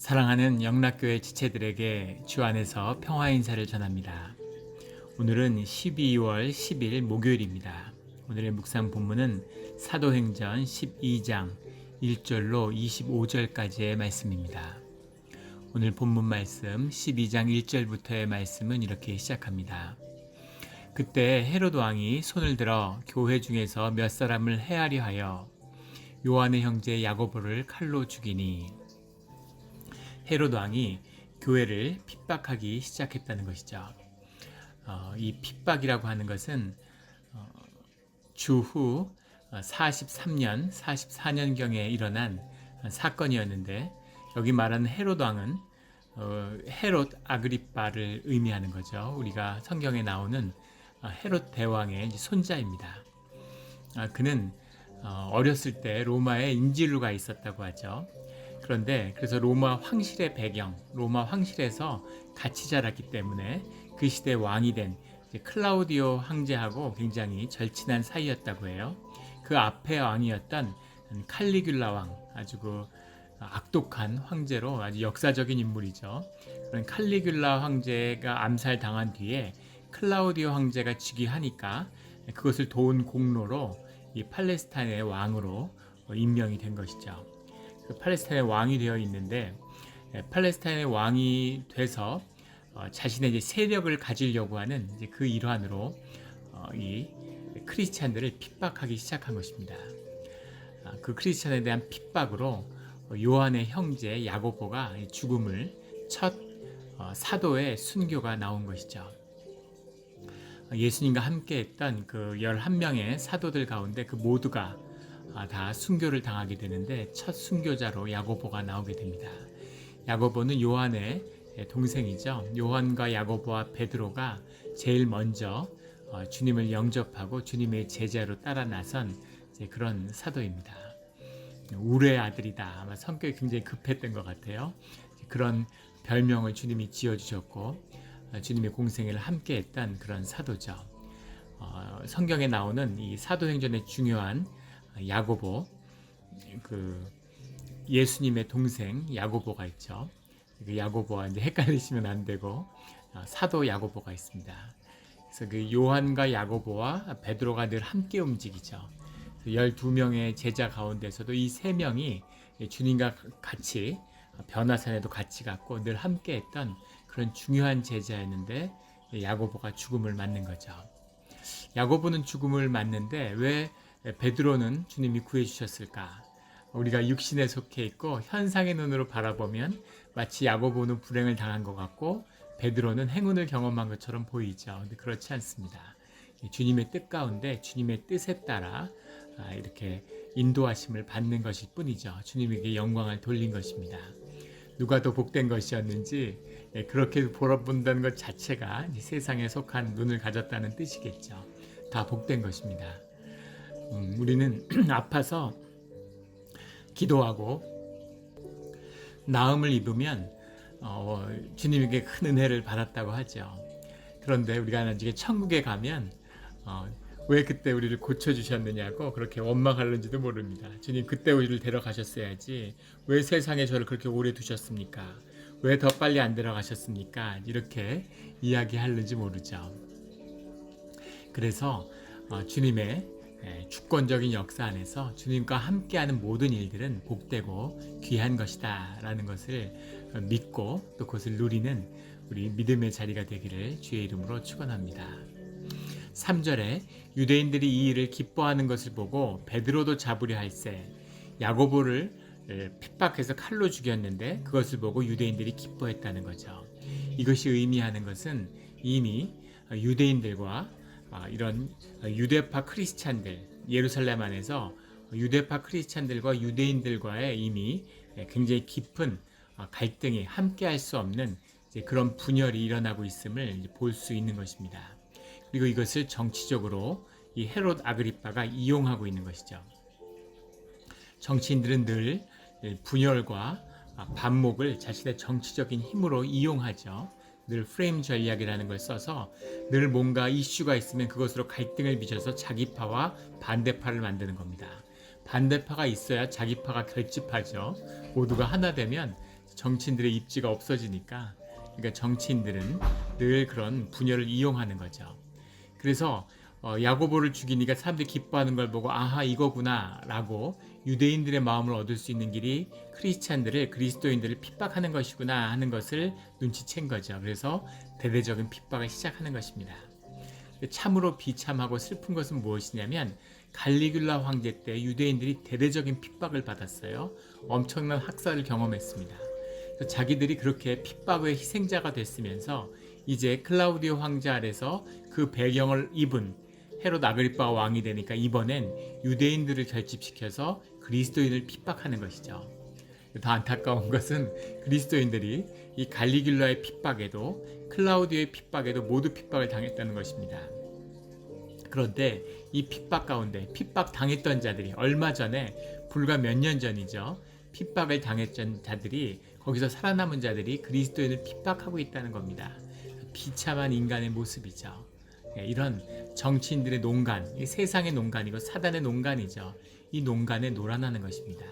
사랑하는 영락교회 지체들에게 주 안에서 평화 인사를 전합니다. 오늘은 12월 10일 목요일입니다. 오늘의 묵상 본문은 사도행전 12장 1절로 25절까지의 말씀입니다. 오늘 본문 말씀 12장 1절부터의 말씀은 이렇게 시작합니다. 그때 헤롯 왕이 손을 들어 교회 중에서 몇 사람을 해하려 하여 요한의 형제 야고보를 칼로 죽이니 헤롯 왕이 교회를 핍박하기 시작했다는 것이죠. 이 핍박이라고 하는 것은 주후 43년, 44년경에 일어난 사건이었는데 여기 말하는 헤롯 왕은 헤롯 아그리빠를 의미하는 거죠. 우리가 성경에 나오는 헤롯 대왕의 손자입니다. 그는 어렸을 때 로마에 인질로가 있었다고 하죠. 그런데 그래서 로마 황실의 배경, 로마 황실에서 같이 자랐기 때문에 그 시대 왕이 된 클라우디오 황제하고 굉장히 절친한 사이였다고 해요. 그 앞에 왕이었던 칼리귤라 왕, 아주 그 악독한 황제로 아주 역사적인 인물이죠. 그런 칼리귤라 황제가 암살당한 뒤에 클라우디오 황제가 즉위하니까 그것을 도운 공로로 이 팔레스타인의 왕으로 임명이 된 것이죠. 팔레스타인의 왕이 되어 있는데 팔레스타인의 왕이 돼서 자신의 이제 세력을 가지려고 하는 이제 그 일환으로 이 크리스찬들을 핍박하기 시작한 것입니다. 그 크리스찬에 대한 핍박으로 요한의 형제 야고보가 죽음을 첫 사도의 순교가 나온 것이죠. 예수님과 함께했던 그 11명의 사도들 가운데 그 모두가 다 순교를 당하게 되는데 첫 순교자로 야고보가 나오게 됩니다. 야고보는 요한의 동생이죠. 요한과 야고보와 베드로가 제일 먼저 주님을 영접하고 주님의 제자로 따라 나선 그런 사도입니다. 울의 아들이다. 아마 성격이 굉장히 급했던 것 같아요. 그런 별명을 주님이 지어주셨고 주님의 공생애를 함께했던 그런 사도죠. 성경에 나오는 이 사도행전의 중요한 야고보, 그 예수님의 동생 야고보가 있죠. 그 야고보와 이제 헷갈리시면 안 되고 사도 야고보가 있습니다. 그래서 그 요한과 야고보와 베드로가 늘 함께 움직이죠. 12명의 제자 가운데서도 이 3명이 주님과 같이 변화산에도 같이 갔고 늘 함께했던 그런 중요한 제자였는데 야고보가 죽음을 맞는 거죠. 야고보는 죽음을 맞는데 왜 베드로는 주님이 구해주셨을까? 우리가 육신에 속해 있고 현상의 눈으로 바라보면 마치 야고보는 불행을 당한 것 같고 베드로는 행운을 경험한 것처럼 보이죠. 근데 그렇지 않습니다. 주님의 뜻 가운데 주님의 뜻에 따라 이렇게 인도하심을 받는 것일 뿐이죠. 주님에게 영광을 돌린 것입니다. 누가 더 복된 것이었는지 그렇게 보러본다는 것 자체가 세상에 속한 눈을 가졌다는 뜻이겠죠. 다 복된 것입니다. 우리는 아파서 기도하고 나음을 입으면 주님에게 큰 은혜를 받았다고 하죠. 그런데 우리가 나중에 천국에 가면 왜 그때 우리를 고쳐주셨느냐고 그렇게 원망하는지도 모릅니다. 주님 그때 우리를 데려가셨어야지 왜 세상에 저를 그렇게 오래 두셨습니까? 왜 더 빨리 안 데려가셨습니까? 이렇게 이야기하는지 모르죠. 그래서 주님의 주권적인 역사 안에서 주님과 함께하는 모든 일들은 복되고 귀한 것이다 라는 것을 믿고 또 그것을 누리는 우리 믿음의 자리가 되기를 주의 이름으로 축원합니다. 3절에 유대인들이 이 일을 기뻐하는 것을 보고 베드로도 잡으려 할세 야고보를 핍박해서 칼로 죽였는데 그것을 보고 유대인들이 기뻐했다는 거죠. 이것이 의미하는 것은 이미 유대인들과 이런 유대파 크리스찬들, 예루살렘 안에서 유대파 크리스찬들과 유대인들과의 이미 굉장히 깊은 갈등이 함께할 수 없는 그런 분열이 일어나고 있음을 볼 수 있는 것입니다. 그리고 이것을 정치적으로 이 헤롯 아그리빠가 이용하고 있는 것이죠. 정치인들은 늘 분열과 반목을 자신의 정치적인 힘으로 이용하죠. 늘 프레임 전략이라는 걸 써서 늘 뭔가 이슈가 있으면 그것으로 갈등을 빚어서 자기파와 반대파를 만드는 겁니다. 반대파가 있어야 자기파가 결집하죠. 모두가 하나 되면 정치인들의 입지가 없어지니까, 그러니까 정치인들은 늘 그런 분열을 이용하는 거죠. 그래서 야고보를 죽이니까 사람들이 기뻐하는 걸 보고 아하 이거구나 라고 유대인들의 마음을 얻을 수 있는 길이 크리스찬들을, 그리스도인들을 핍박하는 것이구나 하는 것을 눈치챈 거죠. 그래서 대대적인 핍박을 시작하는 것입니다. 참으로 비참하고 슬픈 것은 무엇이냐면 갈리굴라 황제 때 유대인들이 대대적인 핍박을 받았어요. 엄청난 학살을 경험했습니다. 자기들이 그렇게 핍박의 희생자가 됐으면서 이제 클라우디오 황제 아래서 그 배경을 입은 헤롯 아그리파 왕이 되니까 이번엔 유대인들을 결집시켜서 그리스도인을 핍박하는 것이죠. 더 안타까운 것은 그리스도인들이 이 갈리굴라의 핍박에도 클라우디오의 핍박에도 모두 핍박을 당했다는 것입니다. 그런데 이 핍박 가운데 핍박 당했던 자들이 얼마 전에, 불과 몇 년 전이죠, 핍박을 당했던 자들이, 거기서 살아남은 자들이 그리스도인을 핍박하고 있다는 겁니다. 비참한 인간의 모습이죠. 이런 정치인들의 농간, 세상의 농간이고 사단의 농간이죠. 이 농간에 놀아나는 것입니다.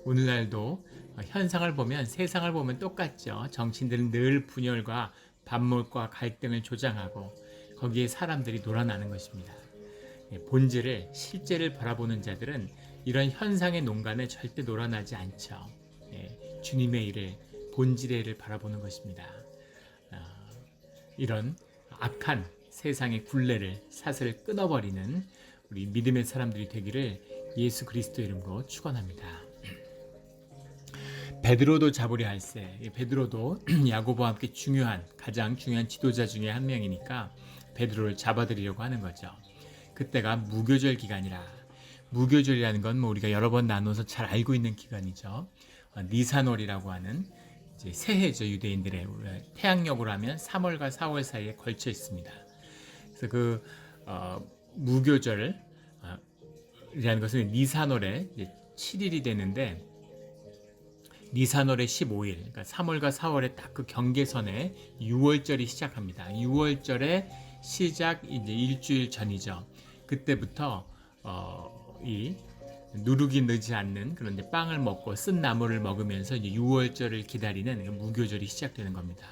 오늘날도 현상을 보면, 세상을 보면 똑같죠. 정치인들은 늘 분열과 반목과 갈등을 조장하고 거기에 사람들이 놀아나는 것입니다. 본질을, 실제를 바라보는 자들은 이런 현상의 농간에 절대 놀아나지 않죠. 주님의 일을, 본질의 일을 바라보는 것입니다. 이런 악한 세상의 굴레를, 사슬을 끊어버리는 우리 믿음의 사람들이 되기를 예수 그리스도 이름으로 축원합니다. 베드로도 잡으려 할세. 베드로도 야고보와 함께 가장 중요한 지도자 중에 한 명이니까 베드로를 잡아들이려고 하는 거죠. 그때가 무교절 기간이라. 무교절이라는 건 우리가 여러 번 나눠서 잘 알고 있는 기간이죠. 니산월이라고 하는 이제 새해죠. 유대인들의 태양력으로 하면 3월과 4월 사이에 걸쳐 있습니다. 그래서 그 무교절이라는 것은 니산월에 7일이 되는데, 니산월의 15일, 그러니까 3월과 4월에 딱 그 경계선에 6월절이 시작합니다. 6월절의 시작 이제 일주일 전이죠. 그때부터 이 누룩이 느지 않는, 그런데 빵을 먹고 쓴 나물을 먹으면서 이제 6월절을 기다리는 무교절이 시작되는 겁니다.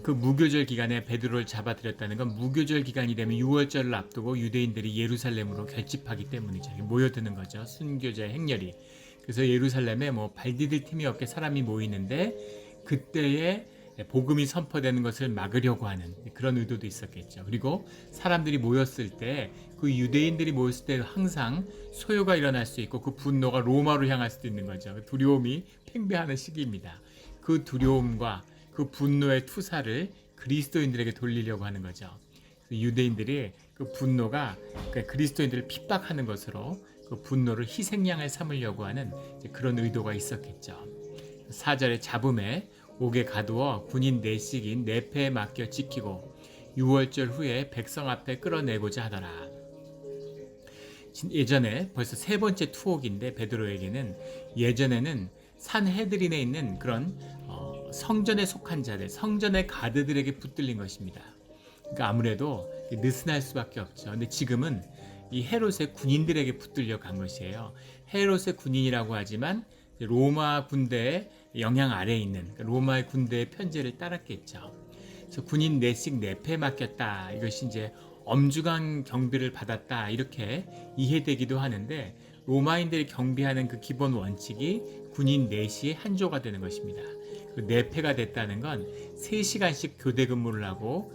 그 무교절 기간에 베드로를 잡아들였다는 건 무교절 기간이 되면 6월절을 앞두고 유대인들이 예루살렘으로 결집하기 때문이죠. 모여드는 거죠. 순교자의 행렬이. 그래서 예루살렘에 발 디딜 틈이 없게 사람이 모이는데 그때에 복음이 선포되는 것을 막으려고 하는 그런 의도도 있었겠죠. 그리고 사람들이 모였을 때, 그 유대인들이 모였을 때 항상 소요가 일어날 수 있고 그 분노가 로마로 향할 수도 있는 거죠. 두려움이 팽배하는 시기입니다. 그 두려움과 그 분노의 투사를 그리스도인들에게 돌리려고 하는 거죠. 유대인들이 그 분노가 그리스도인들을 핍박하는 것으로 그 분노를 희생양을 삼으려고 하는 그런 의도가 있었겠죠. 4절에 잡음에 옥에 가두어 군인 넷씩인 내패에 맡겨 지키고 6월절 후에 백성 앞에 끌어내고자 하더라. 예전에 벌써 세 번째 투옥인데 베드로에게는, 예전에는 산헤드린에 있는 그런 성전에 속한 자들, 성전의 가드들에게 붙들린 것입니다. 그러니까 아무래도 느슨할 수밖에 없죠. 근데 지금은 이 헤롯의 군인들에게 붙들려 간 것이에요. 헤롯의 군인이라고 하지만 로마 군대의 영향 아래에 있는, 로마의 군대의 편제를 따랐겠죠. 그래서 군인 넷씩 내패에 맡겼다. 이것이 이제 엄중한 경비를 받았다. 이렇게 이해되기도 하는데, 로마인들이 경비하는 그 기본 원칙이 군인 넷이 한 조가 되는 것입니다. 그 내패가 됐다는 건 3시간씩 교대 근무를 하고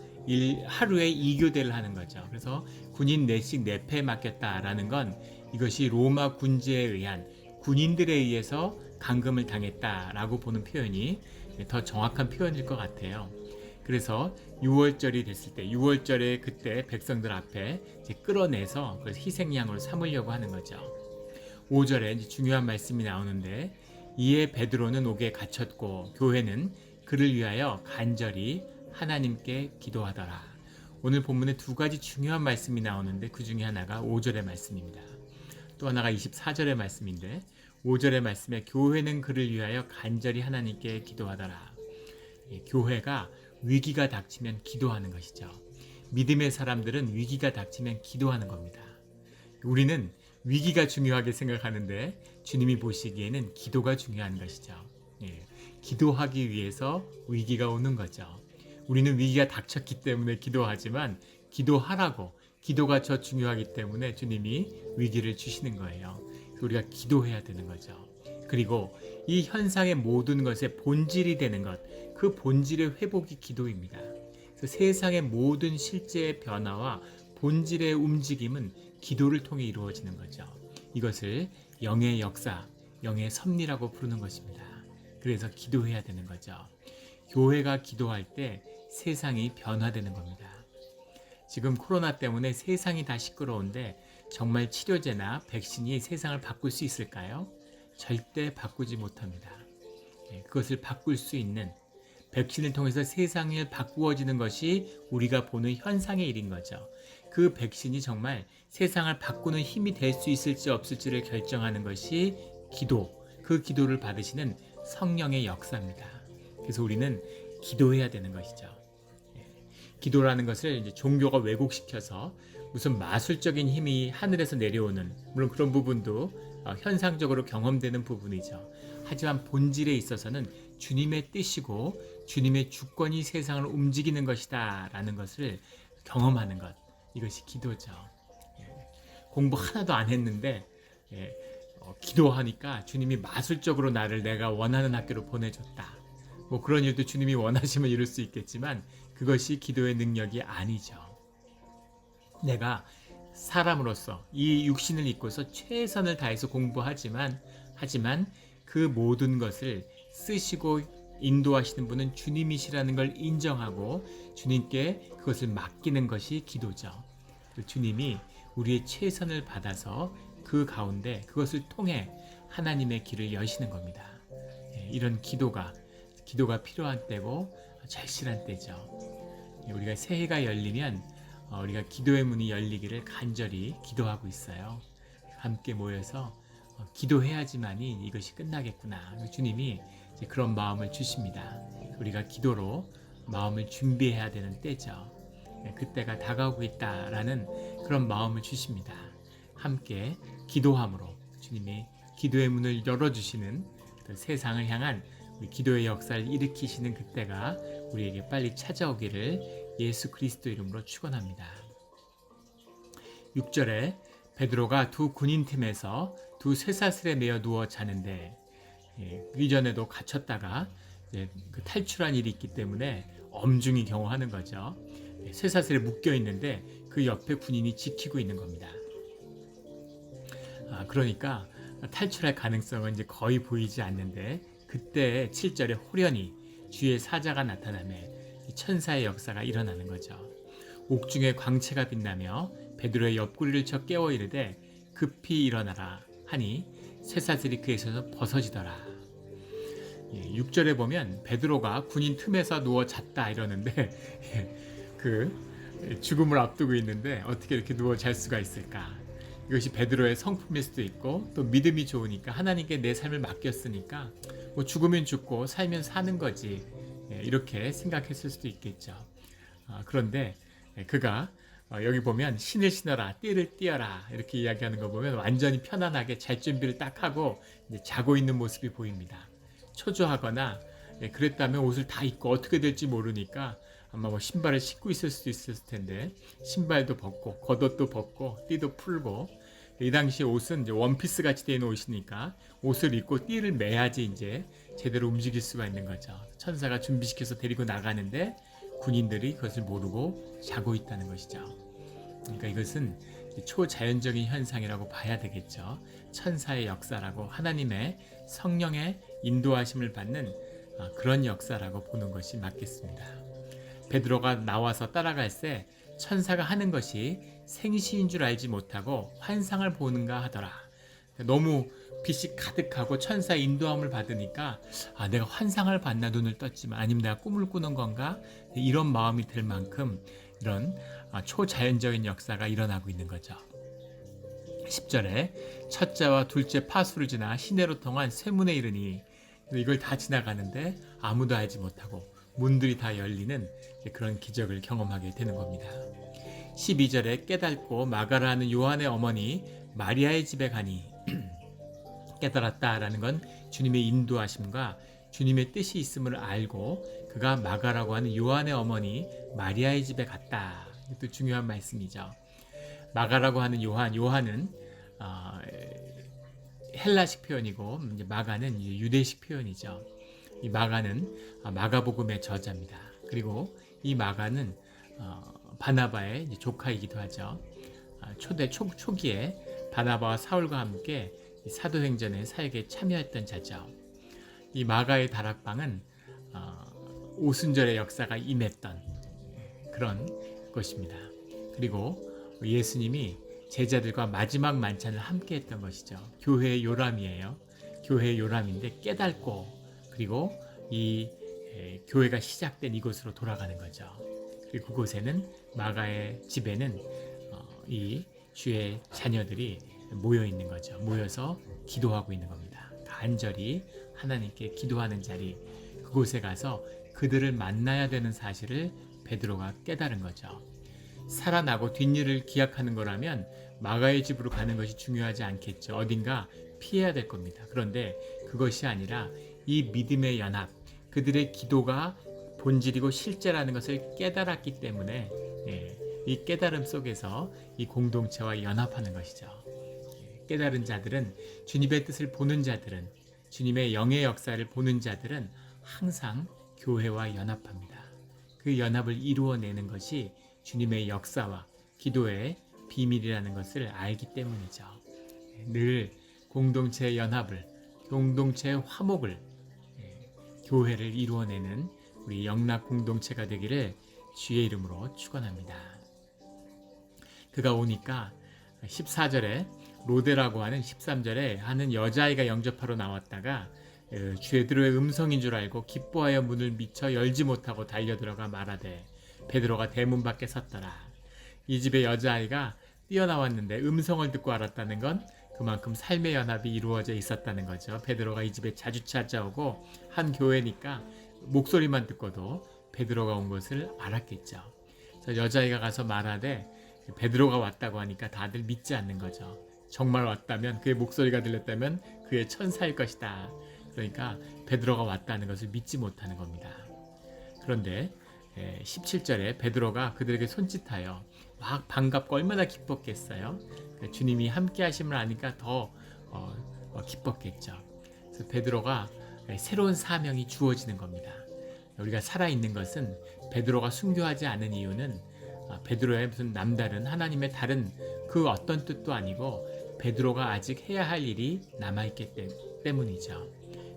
하루에 2교대를 하는 거죠. 그래서 군인 넷씩 내패에 맡겼다라는 건 이것이 로마 군제에 의한, 군인들에 의해서 감금을 당했다라고 보는 표현이 더 정확한 표현일 것 같아요. 그래서 6월절이 됐을 때, 6월절에 그때 백성들 앞에 이제 끌어내서 그걸 희생양으로 삼으려고 하는 거죠. 5절에 이제 중요한 말씀이 나오는데, 이에 베드로는 옥에 갇혔고 교회는 그를 위하여 간절히 하나님께 기도하더라. 오늘 본문에 두 가지 중요한 말씀이 나오는데 그 중에 하나가 5절의 말씀입니다. 또 하나가 24절의 말씀인데, 5절의 말씀에 교회는 그를 위하여 간절히 하나님께 기도하더라. 교회가 위기가 닥치면 기도하는 것이죠. 믿음의 사람들은 위기가 닥치면 기도하는 겁니다. 우리는 위기가 중요하게 생각하는데 주님이 보시기에는 기도가 중요한 것이죠. 예, 기도하기 위해서 위기가 오는 거죠. 우리는 위기가 닥쳤기 때문에 기도하지만 기도하라고, 기도가 더 중요하기 때문에 주님이 위기를 주시는 거예요. 우리가 기도해야 되는 거죠. 그리고 이 현상의 모든 것의 본질이 되는 것, 그 본질의 회복이 기도입니다. 그래서 세상의 모든 실제의 변화와 본질의 움직임은 기도를 통해 이루어지는 거죠. 이것을 영의 역사, 영의 섭리라고 부르는 것입니다. 그래서 기도해야 되는 거죠. 교회가 기도할 때 세상이 변화되는 겁니다. 지금 코로나 때문에 세상이 다 시끄러운데 정말 치료제나 백신이 세상을 바꿀 수 있을까요? 절대 바꾸지 못합니다. 그것을 바꿀 수 있는 백신을 통해서 세상이 바꾸어지는 것이 우리가 보는 현상의 일인 거죠. 그 백신이 정말 세상을 바꾸는 힘이 될 수 있을지 없을지를 결정하는 것이 기도, 그 기도를 받으시는 성령의 역사입니다. 그래서 우리는 기도해야 되는 것이죠. 기도라는 것을 이제 종교가 왜곡시켜서 무슨 마술적인 힘이 하늘에서 내려오는, 물론 그런 부분도 현상적으로 경험되는 부분이죠. 하지만 본질에 있어서는 주님의 뜻이고 주님의 주권이 세상을 움직이는 것이다 라는 것을 경험하는 것, 이것이 기도죠. 공부 하나도 안 했는데 기도하니까 주님이 마술적으로 나를 내가 원하는 학교로 보내줬다. 뭐 그런 일도 주님이 원하시면 이룰 수 있겠지만 그것이 기도의 능력이 아니죠. 내가 사람으로서 이 육신을 입고서 최선을 다해서 공부하지만 그 모든 것을 쓰시고 인도하시는 분은 주님이시라는 걸 인정하고 주님께 그것을 맡기는 것이 기도죠. 주님이 우리의 최선을 받아서 그 가운데 그것을 통해 하나님의 길을 여시는 겁니다. 이런 기도가 필요한 때고 절실한 때죠. 우리가 새해가 열리면 우리가 기도의 문이 열리기를 간절히 기도하고 있어요. 함께 모여서 기도해야지만이 이것이 끝나겠구나. 주님이 이제 그런 마음을 주십니다. 우리가 기도로 마음을 준비해야 되는 때죠. 그때가 다가오고 있다라는 그런 마음을 주십니다. 함께 기도함으로 주님이 기도의 문을 열어주시는 세상을 향한 우리 기도의 역사를 일으키시는 그때가 우리에게 빨리 찾아오기를 예수 그리스도 이름으로 축원합니다. 6절에 베드로가 두 군인팀에서 두 쇠사슬에 매어 누워 자는데 이전에도 갇혔다가 그 탈출한 일이 있기 때문에 엄중히 경호하는 거죠. 쇠사슬에 묶여 있는데 그 옆에 군인이 지키고 있는 겁니다. 그러니까 탈출할 가능성은 이제 거의 보이지 않는데 그때 7절에 호련히 주의 사자가 나타나며 천사의 역사가 일어나는 거죠. 옥중에 광채가 빛나며 베드로의 옆구리를 쳐 깨워 이르되 급히 일어나라 하니 쇠사슬이 그에서 벗어지더라. 6절에 보면 베드로가 군인 틈에서 누워 잤다 이러는데 그 죽음을 앞두고 있는데 어떻게 이렇게 누워 잘 수가 있을까? 이것이 베드로의 성품일 수도 있고 또 믿음이 좋으니까 하나님께 내 삶을 맡겼으니까 뭐 죽으면 죽고 살면 사는 거지 이렇게 생각했을 수도 있겠죠. 그런데 그가 여기 보면 신을 신어라 띠를 띠어라 이렇게 이야기하는 거 보면 완전히 편안하게 잘 준비를 딱 하고 이제 자고 있는 모습이 보입니다. 초조하거나 그랬다면 옷을 다 입고 어떻게 될지 모르니까 아마 뭐 신발을 신고 있을 수도 있었을 텐데 신발도 벗고 겉옷도 벗고 띠도 풀고 이 당시 옷은 이제 원피스 같이 되어 있는 옷이니까 옷을 입고 띠를 매야지 이제 제대로 움직일 수가 있는 거죠. 천사가 준비시켜서 데리고 나가는데 군인들이 그것을 모르고 자고 있다는 것이죠. 그러니까 이것은 초자연적인 현상이라고 봐야 되겠죠. 천사의 역사라고 하나님의 성령의 인도하심을 받는 그런 역사라고 보는 것이 맞겠습니다. 베드로가 나와서 따라갈 때 천사가 하는 것이 생시인 줄 알지 못하고 환상을 보는가 하더라. 너무 빛이 가득하고 천사의 인도함을 받으니까 내가 환상을 봤나 눈을 떴지만 아니면 내가 꿈을 꾸는 건가 이런 마음이 들 만큼 이런 초자연적인 역사가 일어나고 있는 거죠. 10절에 첫째와 둘째 파수를 지나 시내로 통한 쇠문에 이르니 이걸 다 지나가는데 아무도 알지 못하고 문들이 다 열리는 그런 기적을 경험하게 되는 겁니다. 12절에 깨닫고 마가라 하는 요한의 어머니 마리아의 집에 가니 깨달았다라는 건 주님의 인도하심과 주님의 뜻이 있음을 알고 그가 마가라고 하는 요한의 어머니 마리아의 집에 갔다. 이것도 중요한 말씀이죠. 마가라고 하는 요한은 어, 헬라식 표현이고 이제 마가는 이제 유대식 표현이죠. 이 마가는 마가복음의 저자입니다. 그리고 이 마가는 바나바의 이제 조카이기도 하죠. 초기에 바나바와 사울과 함께 사도행전의 사역에 참여했던 자죠. 이 마가의 다락방은 오순절의 역사가 임했던 그런 것입니다. 그리고 예수님이 제자들과 마지막 만찬을 함께 했던 것이죠. 교회의 요람이에요. 교회의 요람인데 깨닫고 그리고 이 교회가 시작된 이곳으로 돌아가는 거죠. 그리고 그곳에는 마가의 집에는 이 주의 자녀들이 모여 있는 거죠. 모여서 기도하고 있는 겁니다. 간절히 하나님께 기도하는 자리, 그곳에 가서 그들을 만나야 되는 사실을 베드로가 깨달은 거죠. 살아나고 뒷일을 기약하는 거라면 마가의 집으로 가는 것이 중요하지 않겠죠. 어딘가 피해야 될 겁니다. 그런데 그것이 아니라 이 믿음의 연합, 그들의 기도가 본질이고 실제라는 것을 깨달았기 때문에 이 깨달음 속에서 이 공동체와 연합하는 것이죠. 깨달은 자들은, 주님의 뜻을 보는 자들은, 주님의 영의 역사를 보는 자들은 항상 교회와 연합합니다. 그 연합을 이루어내는 것이 주님의 역사와 기도의 비밀이라는 것을 알기 때문이죠. 늘 공동체의 연합을, 공동체의 화목을, 교회를 이루어내는 우리 영락 공동체가 되기를 주의 이름으로 축원합니다. 그가 오니까 14절에 로데라고 하는 13절에 하는 여자아이가 영접하러 나왔다가 베드로의 음성인 줄 알고 기뻐하여 문을 미쳐 열지 못하고 달려들어가 말하되 베드로가 대문 밖에 섰더라. 이 집에 여자아이가 뛰어나왔는데 음성을 듣고 알았다는 건 그만큼 삶의 연합이 이루어져 있었다는 거죠. 베드로가 이 집에 자주 찾아오고 한 교회니까 목소리만 듣고도 베드로가 온 것을 알았겠죠. 그래서 여자아이가 가서 말하되 베드로가 왔다고 하니까 다들 믿지 않는 거죠. 정말 왔다면, 그의 목소리가 들렸다면 그의 천사일 것이다. 그러니까 베드로가 왔다는 것을 믿지 못하는 겁니다. 그런데 17절에 베드로가 그들에게 손짓하여 막 반갑고 얼마나 기뻤겠어요. 주님이 함께 하심을 아니까 더 기뻤겠죠. 그래서 베드로가 새로운 사명이 주어지는 겁니다. 우리가 살아있는 것은 베드로가 순교하지 않은 이유는 베드로의 무슨 남다른 하나님의 다른 그 어떤 뜻도 아니고 베드로가 아직 해야 할 일이 남아있기 때문이죠.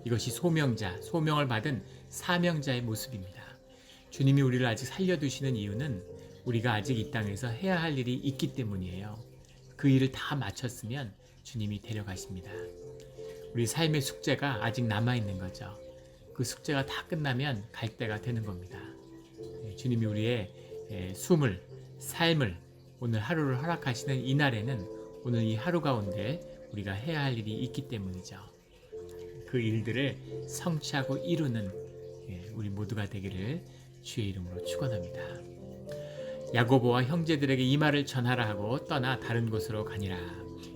이것이 소명을 받은 사명자의 모습입니다. 주님이 우리를 아직 살려두시는 이유는 우리가 아직 이 땅에서 해야 할 일이 있기 때문이에요. 그 일을 다 마쳤으면 주님이 데려가십니다. 우리 삶의 숙제가 아직 남아있는 거죠. 그 숙제가 다 끝나면 갈 때가 되는 겁니다. 주님이 우리의 삶을 오늘 하루를 허락하시는 이 날에는 오늘 이 하루 가운데 우리가 해야 할 일이 있기 때문이죠. 그 일들을 성취하고 이루는 우리 모두가 되기를 주의 이름으로 축원합니다. 야고보와 형제들에게 이 말을 전하라 하고 떠나 다른 곳으로 가니라.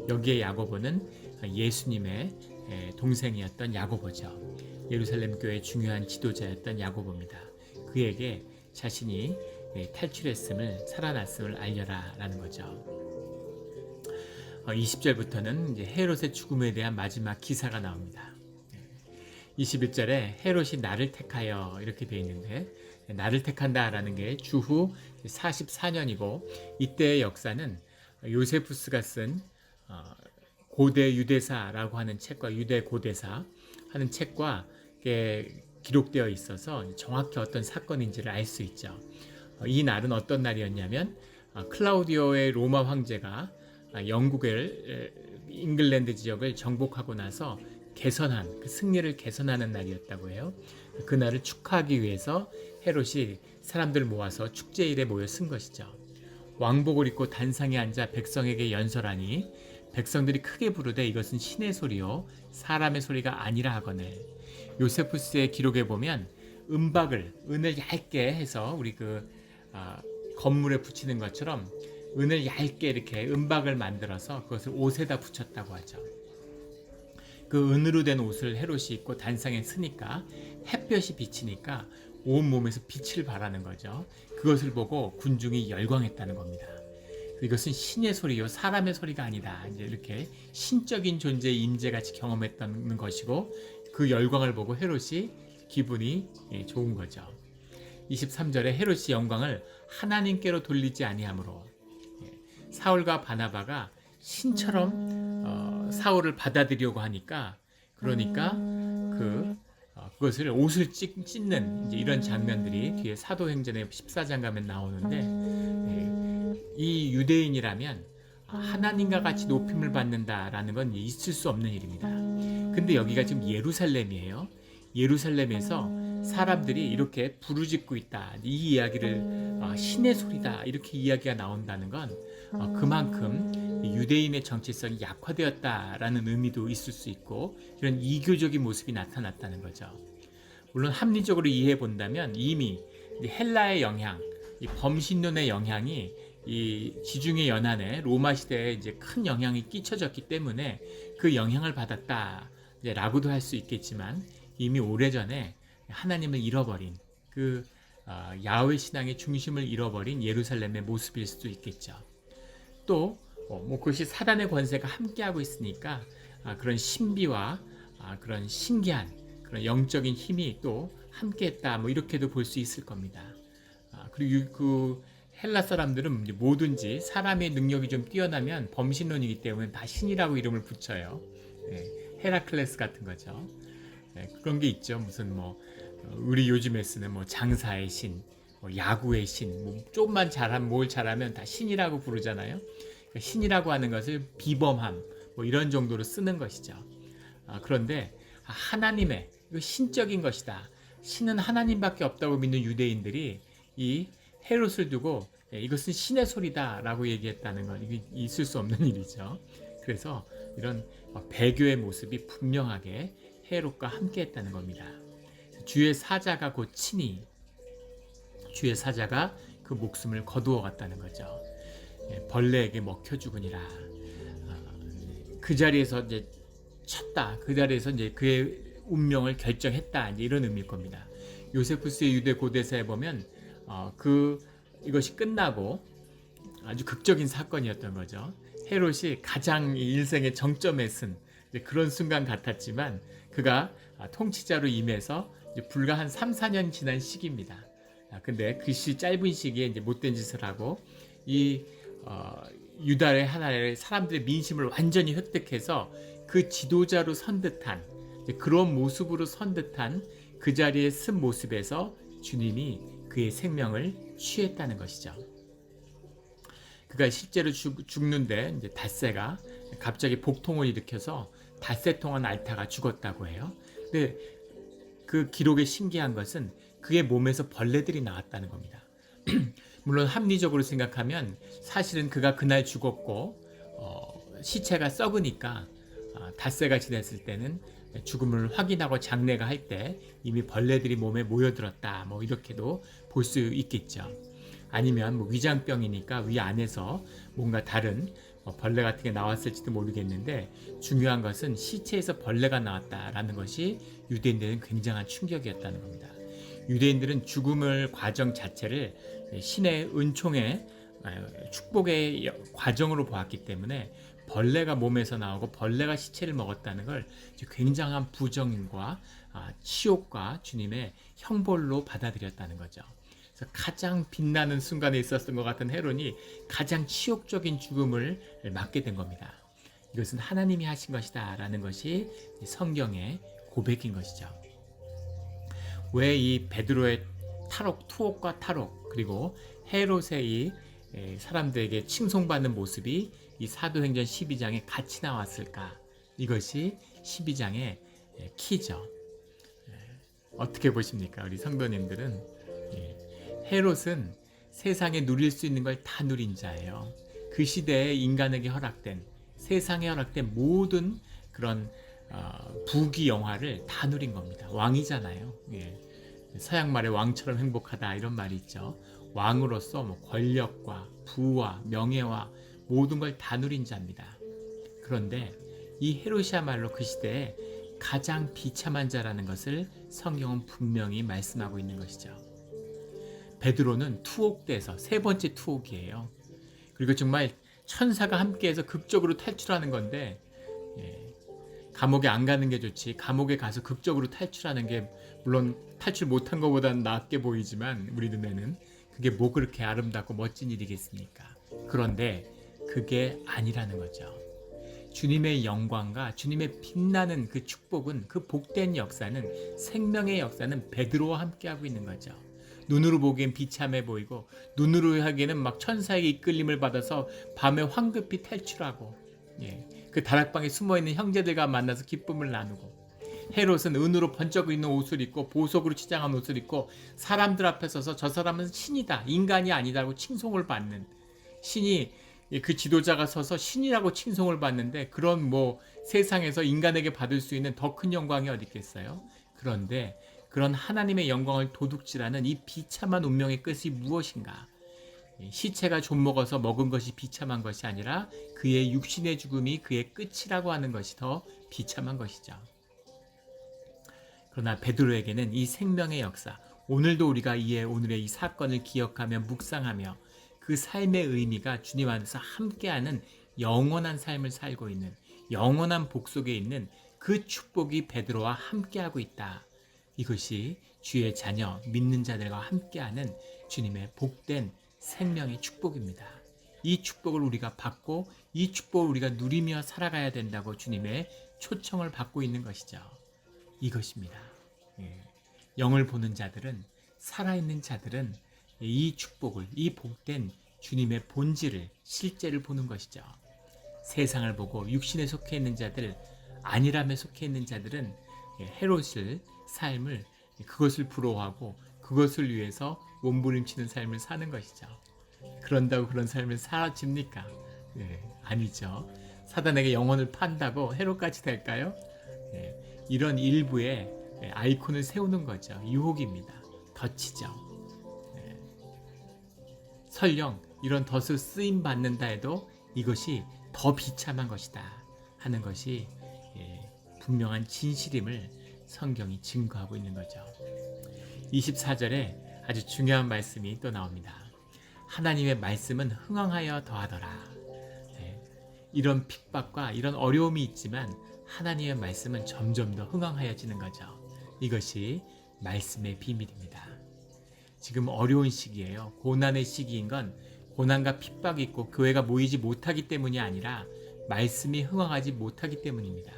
여기에 야고보는 예수님의 동생이었던 야고보죠. 예루살렘 교회의 중요한 지도자였던 야고보입니다. 그에게 자신이 탈출했음을, 살아났음을 알려라 라는 거죠. 20절부터는 이제 헤롯의 죽음에 대한 마지막 기사가 나옵니다. 21절에 헤롯이 나를 택하여 이렇게 되어 있는데, 나를 택한다라는 게 주후 44년이고 이때의 역사는 요세푸스가 쓴 고대 유대사라고 하는 책과 유대 고대사 하는 책과 기록되어 있어서 정확히 어떤 사건인지를 알 수 있죠. 이 날은 어떤 날이었냐면 클라우디오의 로마 황제가 영국의 잉글랜드 지역을 정복하고 나서 개선한, 그 승리를 개선하는 날이었다고 해요. 그날을 축하하기 위해서 헤롯이 사람들 모아서 축제일에 모여 쓴 것이죠. 왕복을 입고 단상에 앉아 백성에게 연설하니 백성들이 크게 부르되 이것은 신의 소리요 사람의 소리가 아니라 하거늘. 요세푸스의 기록에 보면 은을 얇게 해서 우리 건물에 붙이는 것처럼 은을 얇게 이렇게 은박을 만들어서 그것을 옷에다 붙였다고 하죠. 그 은으로 된 옷을 헤롯이 입고 단상에 서니까 햇볕이 비치니까 온몸에서 빛을 발하는 거죠. 그것을 보고 군중이 열광했다는 겁니다. 이것은 신의 소리요 사람의 소리가 아니다. 이제 이렇게 신적인 존재의 임재같이 경험했다는 것이고, 그 열광을 보고 헤롯이 기분이 좋은 거죠. 23절에 헤롯이 영광을 하나님께로 돌리지 아니하므로, 사울과 바나바가 신처럼 사울을 받아들이려고 하니까, 그러니까 그것을 옷을 찢는 이제 이런 장면들이 뒤에 사도행전의 14장 가면 나오는데, 이 유대인이라면 하나님과 같이 높임을 받는다라는 건 있을 수 없는 일입니다. 근데 여기가 지금 예루살렘이에요. 예루살렘에서 사람들이 이렇게 부르짖고 있다, 이 이야기를 신의 소리다 이렇게 이야기가 나온다는 건 그만큼 유대인의 정체성이 약화되었다라는 의미도 있을 수 있고, 이런 이교적인 모습이 나타났다는 거죠. 물론 합리적으로 이해해 본다면 이미 헬라의 영향, 이 범신론의 영향이 이 지중해 연안에 로마 시대에 이제 큰 영향이 끼쳐졌기 때문에 그 영향을 받았다라고도 할 수 있겠지만, 이미 오래전에 하나님을 잃어버린 그 야훼 신앙의 중심을 잃어버린 예루살렘의 모습일 수도 있겠죠. 또 그것이 사단의 권세가 함께하고 있으니까 그런 신비와 그런 신기한 그런 영적인 힘이 또 함께했다, 이렇게도 볼 수 있을 겁니다. 그리고 그 헬라 사람들은 뭐든지 사람의 능력이 좀 뛰어나면 범신론이기 때문에 다 신이라고 이름을 붙여요. 헤라클레스 같은 거죠. 그런 게 있죠. 무슨 우리 요즘에 쓰는 장사의 신, 야구의 신, 조금만 뭘 잘하면 다 신이라고 부르잖아요. 그러니까 신이라고 하는 것을 비범함, 이런 정도로 쓰는 것이죠. 그런데 하나님의 이거 신적인 것이다, 신은 하나님밖에 없다고 믿는 유대인들이 이 헤롯을 두고 이것은 신의 소리다라고 얘기했다는 건 이게 있을 수 없는 일이죠. 그래서 이런 배교의 모습이 분명하게 헤롯과 함께했다는 겁니다. 주의 사자가 곧 친히, 주의 사자가 그 목숨을 거두어 갔다는 거죠. 벌레에게 먹혀 죽으니라. 그 자리에서 이제 쳤다. 그 자리에서 이제 그의 운명을 결정했다. 이제 이런 의미일 겁니다. 요세푸스의 유대 고대사에 보면 이것이 끝나고 아주 극적인 사건이었던 거죠. 헤롯이 가장 일생의 정점에 쓴 그런 순간 같았지만, 그가 통치자로 임해서 불과 한 3, 4년 지난 시기입니다. 근데 그 짧은 시기에 이제 못된 짓을 하고 이 유다의 하나의 사람들의 민심을 완전히 획득해서 그 지도자로 선 듯한, 그런 모습으로 선 듯한 그 자리에 쓴 모습에서 주님이 그의 생명을 취했다는 것이죠. 그가 실제로 죽는데 이제 닷새가 갑자기 복통을 일으켜서 닷새 동안 앓다가 죽었다고 해요. 근데 그 기록에 신기한 것은 그의 몸에서 벌레들이 나왔다는 겁니다. 물론 합리적으로 생각하면 사실은 그가 그날 죽었고 시체가 썩으니까 닷새가 지났을 때는 죽음을 확인하고 장례가 할 때 이미 벌레들이 몸에 모여들었다, 이렇게도 볼 수 있겠죠. 아니면 위장병이니까 위 안에서 뭔가 다른 벌레 같은 게 나왔을지도 모르겠는데, 중요한 것은 시체에서 벌레가 나왔다라는 것이 유대인들은 굉장한 충격이었다는 겁니다. 유대인들은 죽음을 과정 자체를 신의 은총의 축복의 과정으로 보았기 때문에 벌레가 몸에서 나오고 벌레가 시체를 먹었다는 걸 굉장한 부정과 치욕과 주님의 형벌로 받아들였다는 거죠. 그래서 가장 빛나는 순간에 있었던 것 같은 헤롯이 가장 치욕적인 죽음을 맞게 된 겁니다. 이것은 하나님이 하신 것이다 라는 것이 성경의 고백인 것이죠. 왜 이 베드로의 투옥과 탈옥, 그리고 헤롯의 이 사람들에게 칭송받는 모습이 이 사도행전 12장에 같이 나왔을까? 이것이 12장의 키죠. 어떻게 보십니까? 우리 성도님들은 헤롯은 세상에 누릴 수 있는 걸 다 누린 자예요. 그 시대에 인간에게 허락된, 세상에 허락된 모든 그런 부귀 영화를 다 누린 겁니다. 왕이잖아요. 서양 말에 왕처럼 행복하다 이런 말이 있죠. 왕으로서 권력과 부와 명예와 모든 걸 다 누린 자입니다. 그런데 이 헤롯이야말로 그 시대에 가장 비참한 자라는 것을 성경은 분명히 말씀하고 있는 것이죠. 베드로는 투옥돼서 세 번째 투옥이에요. 그리고 정말 천사가 함께해서 극적으로 탈출하는 건데, 감옥에 안 가는 게 좋지, 감옥에 가서 극적으로 탈출하는 게 물론 탈출 못한 것보다는 낫게 보이지만 우리 눈에는 그게 뭐 그렇게 아름답고 멋진 일이겠습니까? 그런데 그게 아니라는 거죠. 주님의 영광과 주님의 빛나는 그 축복은, 그 복된 역사는, 생명의 역사는 베드로와 함께하고 있는 거죠. 눈으로 보기엔 비참해 보이고 눈으로 하기에는 막 천사에게 이끌림을 받아서 밤에 황급히 탈출하고, 그 다락방에 숨어있는 형제들과 만나서 기쁨을 나누고, 헤롯은 은으로 번쩍 있는 옷을 입고 보석으로 치장한 옷을 입고 사람들 앞에 서서 저 사람은 신이다, 인간이 아니다고 칭송을 받는, 신이, 그 지도자가 서서 신이라고 칭송을 받는데 그런 뭐 세상에서 인간에게 받을 수 있는 더 큰 영광이 어디 있겠어요? 그런데 그런 하나님의 영광을 도둑질하는 이 비참한 운명의 끝이 무엇인가? 시체가 좀먹어서 먹은 것이 비참한 것이 아니라 그의 육신의 죽음이 그의 끝이라고 하는 것이 더 비참한 것이죠. 그러나 베드로에게는 이 생명의 역사, 오늘도 우리가 오늘의 이 사건을 기억하며 묵상하며 그 삶의 의미가 주님 안에서 함께하는 영원한 삶을 살고 있는, 영원한 복 속에 있는 그 축복이 베드로와 함께하고 있다. 이것이 주의 자녀, 믿는 자들과 함께하는 주님의 복된 생명의 축복입니다. 이 축복을 우리가 받고 이 축복을 우리가 누리며 살아가야 된다고 주님의 초청을 받고 있는 것이죠. 이것입니다. 영을 보는 자들은, 살아있는 자들은 이 축복을, 이 복된 주님의 본질을, 실제를 보는 것이죠. 세상을 보고 육신에 속해 있는 자들, 안일함에 속해 있는 자들은 헤롯을, 삶을, 그것을 부러워하고 그것을 위해서 몸부림치는 삶을 사는 것이죠. 그런다고 그런 삶을 사라집니까? 아니죠. 사단에게 영혼을 판다고 헤롯같이 될까요? 이런 일부의 아이콘을 세우는 거죠. 유혹입니다. 덫이죠. 설령 이런 덫을 쓰임 받는다 해도 이것이 더 비참한 것이다 하는 것이 분명한 진실임을 성경이 증거하고 있는 거죠. 24절에 아주 중요한 말씀이 또 나옵니다. 하나님의 말씀은 흥왕하여 더하더라. 이런 핍박과 이런 어려움이 있지만 하나님의 말씀은 점점 더 흥왕하여지는 거죠. 이것이 말씀의 비밀입니다. 지금 어려운 시기예요. 고난의 시기인 건 고난과 핍박이 있고 교회가 모이지 못하기 때문이 아니라 말씀이 흥왕하지 못하기 때문입니다.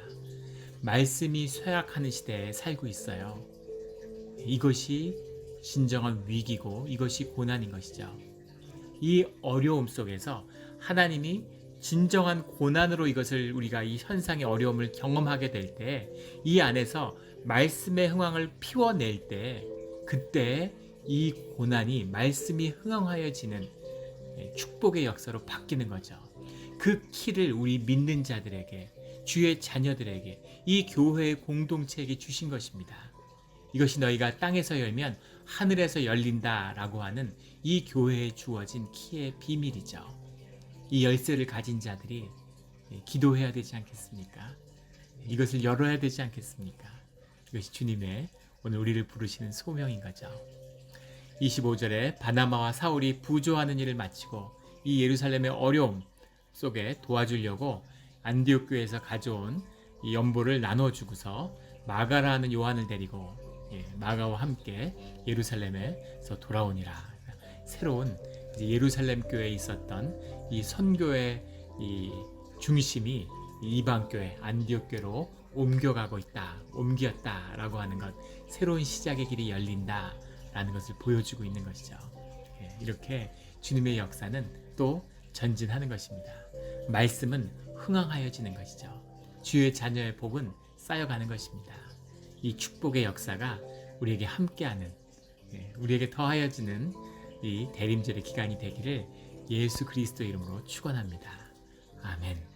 말씀이 쇠약하는 시대에 살고 있어요. 이것이 진정한 위기고 이것이 고난인 것이죠. 이 어려움 속에서 하나님이 진정한 고난으로 이것을, 우리가 이 현상의 어려움을 경험하게 될 때, 이 안에서 말씀의 흥왕을 피워낼 때, 그때 이 고난이 말씀이 흥왕하여지는 축복의 역사로 바뀌는 거죠. 그 키를 우리 믿는 자들에게, 주의 자녀들에게, 이 교회의 공동체에게 주신 것입니다. 이것이 너희가 땅에서 열면 하늘에서 열린다라고 하는 이 교회에 주어진 키의 비밀이죠. 이 열쇠를 가진 자들이 기도해야 되지 않겠습니까? 이것을 열어야 되지 않겠습니까? 이것이 주님의 오늘 우리를 부르시는 소명인 거죠. 25절에 바나바와 사울이 부조하는 일을 마치고 이 예루살렘의 어려움 속에 도와주려고 안디옥 교회에서 가져온 이 연보를 나눠주고서 마가라 하는 요한을 데리고 마가와 함께 예루살렘에서 돌아오니라. 새로운 예루살렘 교회에 있었던 이 선교의 이 중심이 이방 교회 안디옥 교회로 옮겼다라고 하는 것, 새로운 시작의 길이 열린다라는 것을 보여주고 있는 것이죠. 이렇게 주님의 역사는 또 전진하는 것입니다. 말씀은 흥왕하여지는 것이죠. 주의 자녀의 복은 쌓여가는 것입니다. 이 축복의 역사가 우리에게 함께하는, 우리에게 더하여지는 이 대림절의 기간이 되기를 예수 그리스도 이름으로 축원합니다. 아멘.